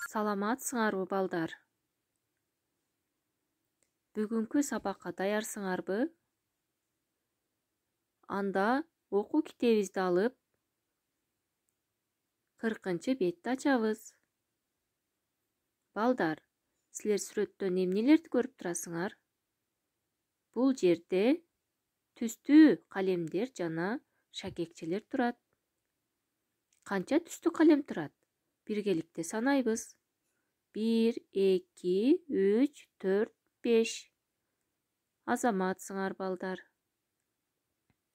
Саламатсыңарбы балдар? Бүгүнкү сабакка даярсыңарбы? Анда окуу китебибизди алып 40-бетти ачабыз. Балдар, силер сүрөттөн эмнелерди көрүп турасыңар? Бул жерде түстүү калемдер жана шакекчелер турат. Канча түстүү калем турат? Биргеликте санайбыз. 1, 2, 3, 4, 5. Азаматсыңар балдар.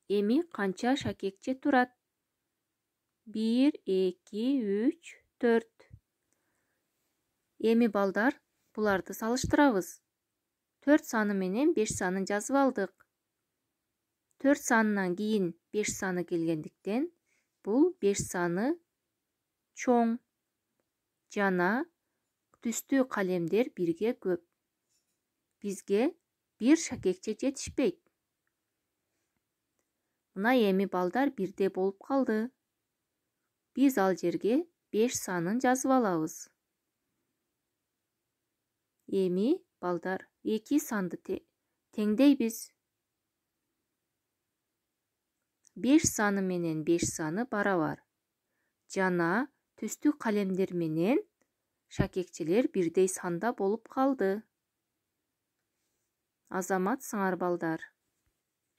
Эми канча шакекче турат? 1, 2, 3, 4. Эми балдар, буларды салыштырабыз. 4 саны менен 5 санын жазып алдык. 4 санынан кийин 5 саны келгендиктен, бул 5 саны чоң. Жана түстүү калемдер бирге көп. Бизге бир шакекче жетишпейт. Мына эми балдар бирде болуп калды. Биз ал жерге 5 санын жазып алабыз. Эми балдар 2 санды теңдейбиз. 5 саны менен 5 саны барабар. Жана түстүү калемдер менен шакекчелер бирдей санда болуп калды. Азаматсыңар балдар.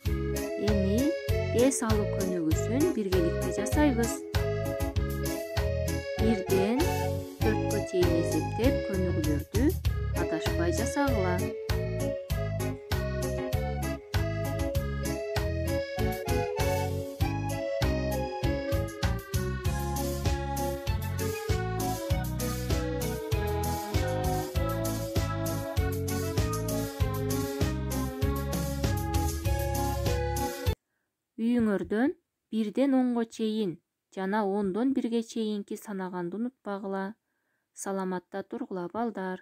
Эми эс алуу көнүгүүсүн биргеликте жасайбыз. 1-ден 4-кө чейин эсептеп көнүгүүлөрдү адашпай жасагыла. Үйүңөрдөн 1-ден 10-го чейин жана 10-дон 1-ге чейинки санаганды унутпагыла. Саламатта тургула балдар.